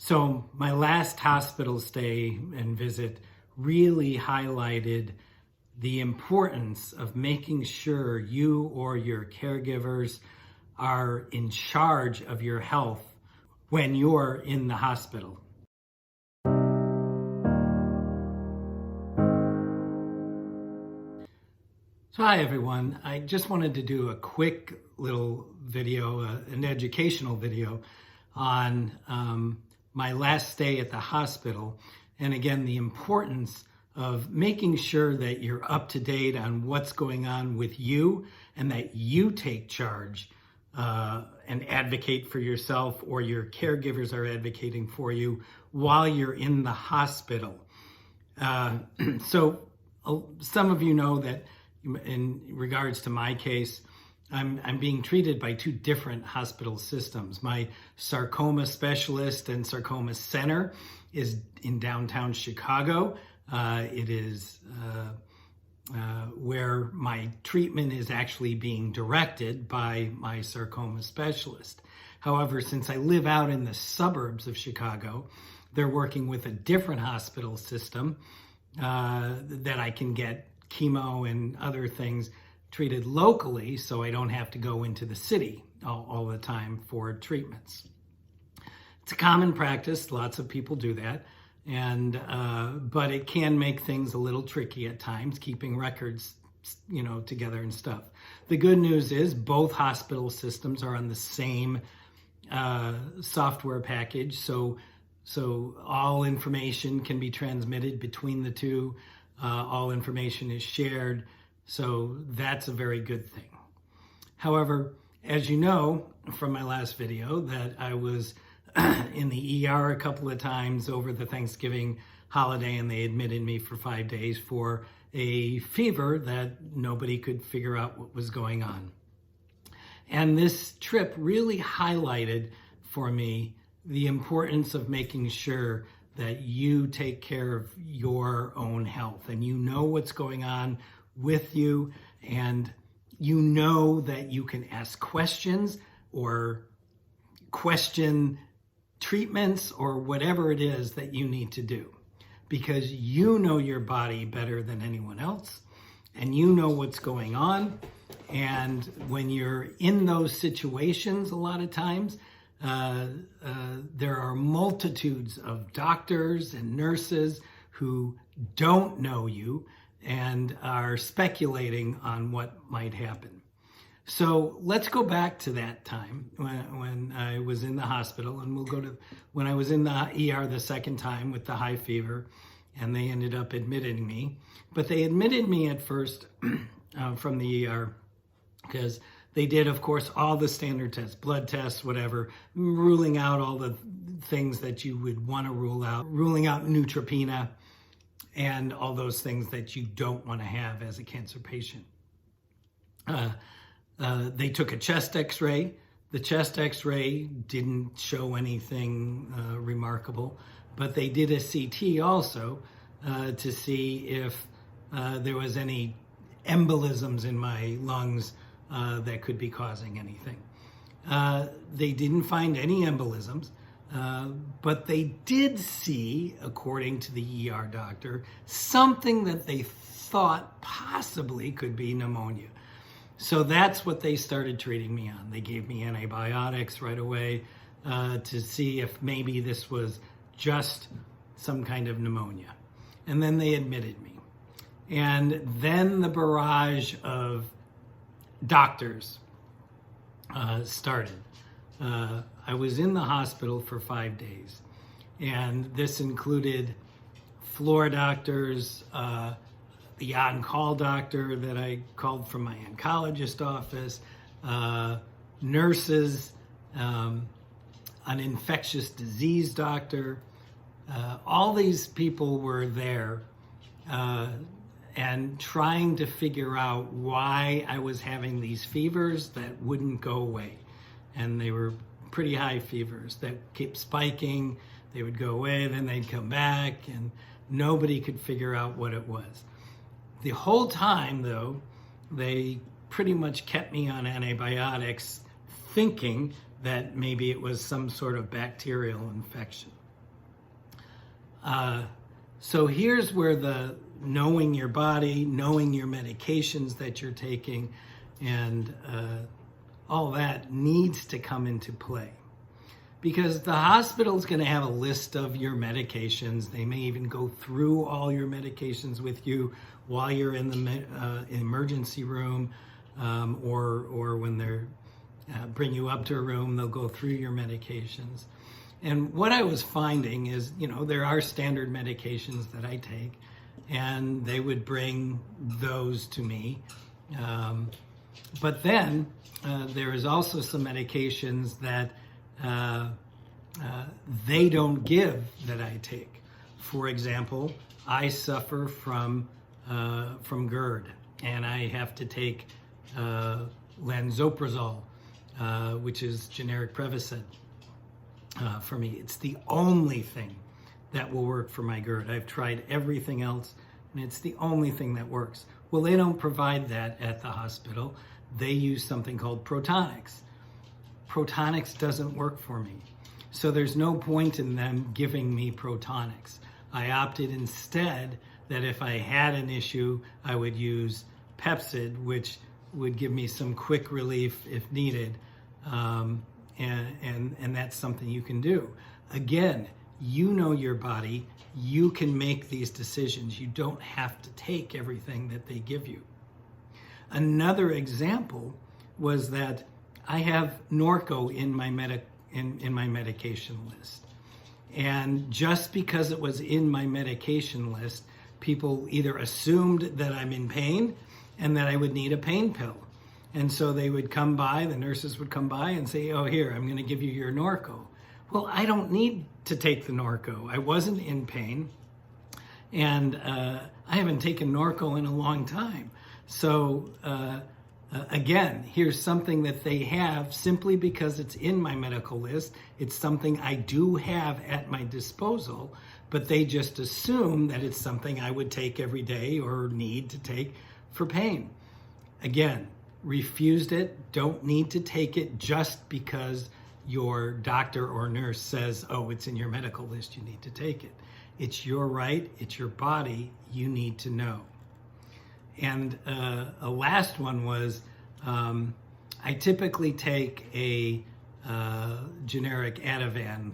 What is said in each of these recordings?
So my last hospital stay and visit really highlighted the importance of making sure you or your caregivers are in charge of your health when you're in the hospital. So hi everyone, I just wanted to do a quick little video, an educational video on my last stay at the hospital. And again, the importance of making sure that you're up to date on what's going on with you and that you take charge and advocate for yourself, or your caregivers are advocating for you while you're in the hospital. So some of you know that in regards to my case, I'm being treated by two different hospital systems. My sarcoma specialist and sarcoma center is in downtown Chicago. It is where my treatment is actually being directed by my sarcoma specialist. However, since I live out in the suburbs of Chicago, they're working with a different hospital system that I can get chemo and other things treated locally, so I don't have to go into the city all the time for treatments. It's a common practice, lots of people do that, and but it can make things a little tricky at times, keeping records, together and stuff. The good news is both hospital systems are on the same software package, so all information can be transmitted between the two. All information is shared, so that's a very good thing. However, as you know from my last video, that I was in the ER a couple of times over the Thanksgiving holiday, and they admitted me for 5 days for a fever that nobody could figure out what was going on. And this trip really highlighted for me the importance of making sure that you take care of your own health, and you know what's going on with you, and you know that you can ask questions or question treatments or whatever it is that you need to do, because you know your body better than anyone else, and you know what's going on. And when you're in those situations, a lot of times, there are multitudes of doctors and nurses who don't know you and are speculating on what might happen. So let's go back to that time when I was in the hospital, and we'll go to when I was in the ER the second time with the high fever, and they ended up admitting me. But they admitted me at first from the ER because they did, of course, all the standard tests, blood tests, whatever, ruling out all the things that you would want to rule out, ruling out neutropenia and all those things that you don't want to have as a cancer patient. They took a chest x-ray. The chest x-ray didn't show anything remarkable, but they did a CT also to see if there was any embolisms in my lungs that could be causing anything. They didn't find any embolisms, but they did see, according to the ER doctor, something that they thought possibly could be pneumonia. So that's what they started treating me on. They gave me antibiotics right away to see if maybe this was just some kind of pneumonia. And then they admitted me. And then the barrage of doctors started. I was in the hospital for 5 days, and this included floor doctors, the on-call doctor that I called from my oncologist office, nurses, an infectious disease doctor. All these people were there and trying to figure out why I was having these fevers that wouldn't go away. And they were pretty high fevers that kept spiking. They would go away, then they'd come back, and nobody could figure out what it was. The whole time, though, they pretty much kept me on antibiotics, thinking that maybe it was some sort of bacterial infection. So here's where the knowing your body, knowing your medications that you're taking, and all that needs to come into play. Because the hospital is going to have a list of your medications. They may even go through all your medications with you while you're in the emergency room, or when they're bring you up to a room, they'll go through your medications. And what I was finding is, there are standard medications that I take, and they would bring those to me. But then there is also some medications that they don't give that I take. For example, I suffer from GERD, and I have to take lansoprazole, which is generic Prevacid. For me, it's the only thing that will work for my GERD. I've tried everything else, and it's the only thing that works. Well, they don't provide that at the hospital. They use something called Protonix. Protonix doesn't work for me. So there's no point in them giving me Protonix. I opted instead that if I had an issue, I would use Pepcid, which would give me some quick relief if needed. And that's something you can do. Again, you know your body. You can make these decisions. You don't have to take everything that they give you. Another example was that I have Norco in my medication list. And just because it was in my medication list, people either assumed that I'm in pain and that I would need a pain pill. And so they would come by, the nurses would come by and say, oh, here, I'm going to give you your Norco. Well, I don't need to take the Norco. I wasn't in pain. And I haven't taken Norco in a long time. So again, here's something that they have simply because it's in my medical list. It's something I do have at my disposal, but they just assume that it's something I would take every day or need to take for pain. Again, refused it, don't need to take it just because your doctor or nurse says, oh, it's in your medical list, you need to take it. It's your right, it's your body, you need to know. And a last one was, I typically take a generic Ativan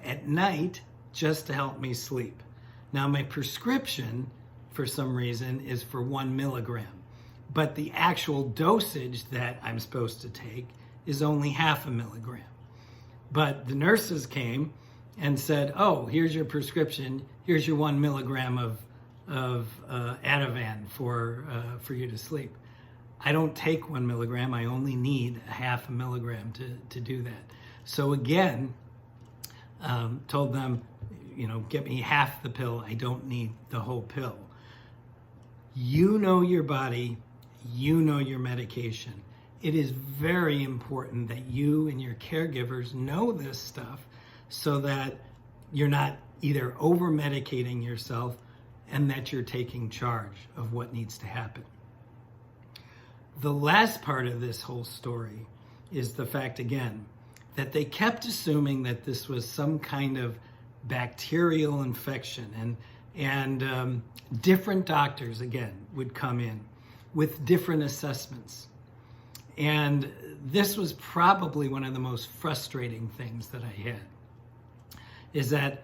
at night just to help me sleep. Now my prescription, for some reason, is for 1 milligram. But the actual dosage that I'm supposed to take is only 0.5 milligram. But the nurses came and said, oh, here's your prescription, here's your 1 milligram of Ativan for you to sleep. I don't take 1 milligram, I only need 0.5 milligram to do that. So again, told them, get me half the pill, I don't need the whole pill. You know your body, you know your medication. It is very important that you and your caregivers know this stuff so that you're not either over-medicating yourself and that you're taking charge of what needs to happen. The last part of this whole story is the fact, again, that they kept assuming that this was some kind of bacterial infection, and different doctors, again, would come in with different assessments. And this was probably one of the most frustrating things that I had, is that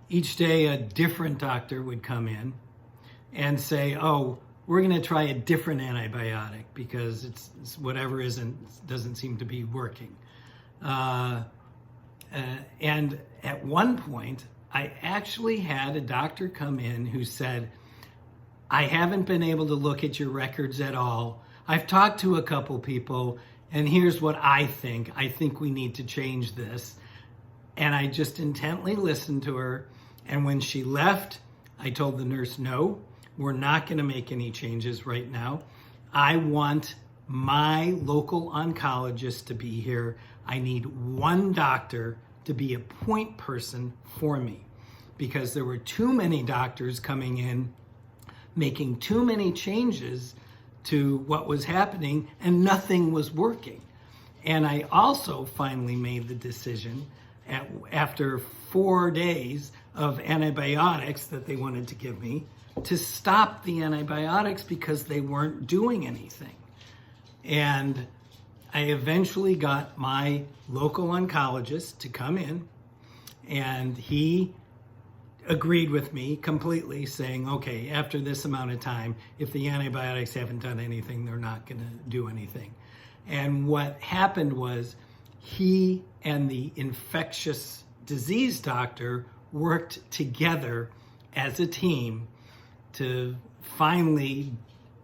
each day a different doctor would come in and say, oh, we're going to try a different antibiotic because it's whatever doesn't seem to be working. And at one point, I actually had a doctor come in who said, I haven't been able to look at your records at all. I've talked to a couple people, and here's what I think. I think we need to change this. And I just intently listened to her. And when she left, I told the nurse, no, we're not going to make any changes right now. I want my local oncologist to be here. I need one doctor to be a point person for me, because there were too many doctors coming in, making too many changes to what was happening, and nothing was working. And I also finally made the decision after 4 days of antibiotics that they wanted to give me to stop the antibiotics because they weren't doing anything. And I eventually got my local oncologist to come in, and he agreed with me completely, saying, okay, after this amount of time, if the antibiotics haven't done anything, they're not going to do anything. And what happened was he and the infectious disease doctor worked together as a team to finally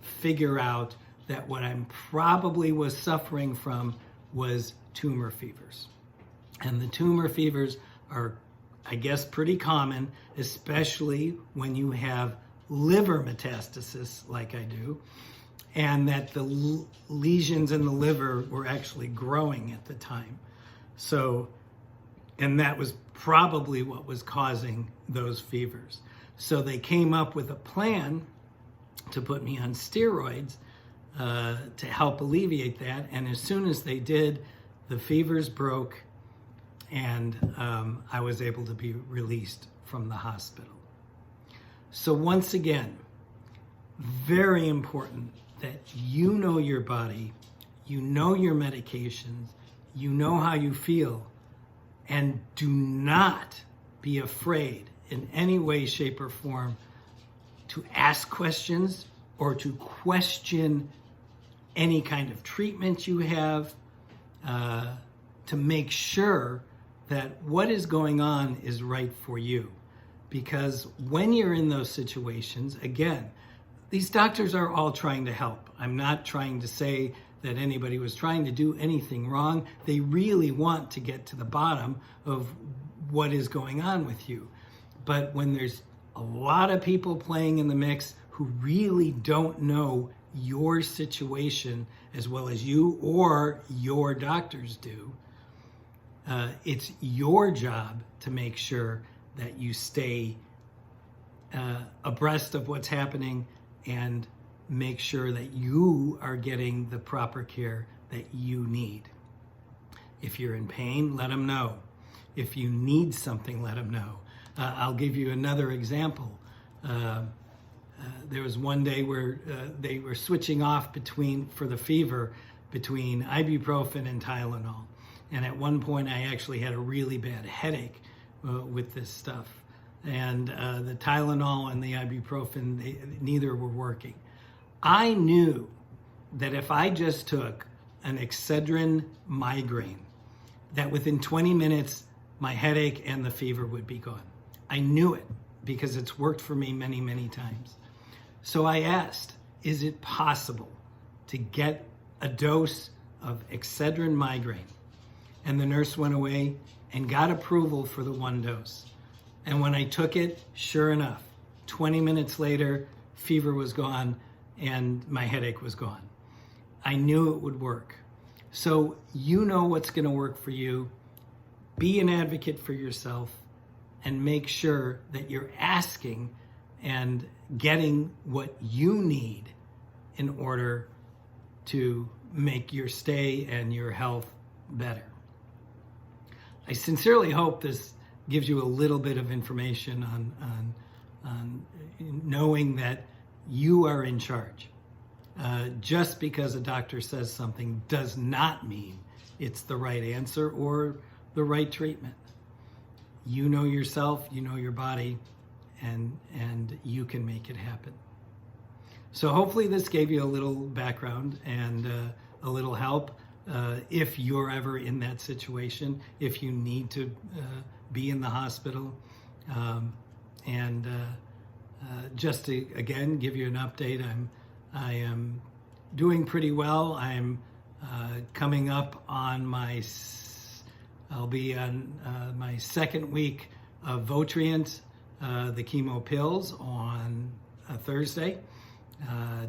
figure out that what I probably was suffering from was tumor fevers. And the tumor fevers are, I guess, pretty common, especially when you have liver metastasis like I do, and that the lesions in the liver were actually growing at the time. So, and that was probably what was causing those fevers. So they came up with a plan to put me on steroids to help alleviate that. And as soon as they did, the fevers broke, and I was able to be released from the hospital. So once again, very important that you know your body, you know your medications, you know how you feel, and do not be afraid in any way, shape, or form to ask questions or to question any kind of treatment you have, to make sure that what is going on is right for you. Because when you're in those situations, again, these doctors are all trying to help. I'm not trying to say that anybody was trying to do anything wrong. They really want to get to the bottom of what is going on with you. But when there's a lot of people playing in the mix who really don't know your situation as well as you or your doctors do, it's your job to make sure that you stay abreast of what's happening and make sure that you are getting the proper care that you need. If you're in pain, let them know. If you need something, let them know. I'll give you another example. There was one day where they were switching off for the fever between ibuprofen and Tylenol. And at one point I actually had a really bad headache with this stuff. And the Tylenol and the ibuprofen, neither were working. I knew that if I just took an Excedrin migraine, that within 20 minutes, my headache and the fever would be gone. I knew it because it's worked for me many, many times. So I asked, is it possible to get a dose of Excedrin migraine? And the nurse went away and got approval for the one dose. And when I took it, sure enough, 20 minutes later, fever was gone and my headache was gone. I knew it would work. So you know what's going to work for you. Be an advocate for yourself and make sure that you're asking and getting what you need in order to make your stay and your health better. I sincerely hope this gives you a little bit of information on knowing that you are in charge. Just because a doctor says something does not mean it's the right answer or the right treatment. You know yourself, you know your body, and you can make it happen. So hopefully this gave you a little background and a little help if you're ever in that situation, if you need to be in the hospital. Just to, again, give you an update, I am doing pretty well. I'm coming up on I'll be on my second week of Votrient, the chemo pills, on a Thursday,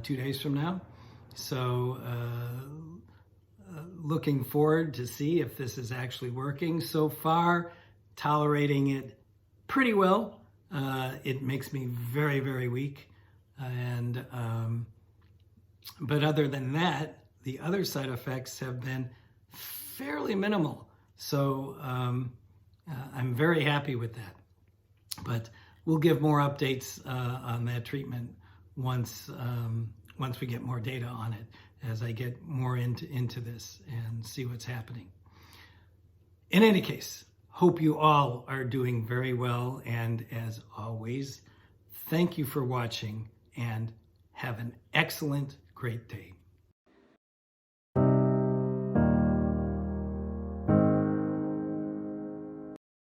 2 days from now. So looking forward to see if this is actually working. So far, tolerating it pretty well. It makes me very, very weak. But other than that, the other side effects have been fairly minimal. So I'm very happy with that. But we'll give more updates on that treatment once we get more data on it, as I get more into this and see what's happening. In any case, hope you all are doing very well, and as always, thank you for watching, and have an excellent, great day.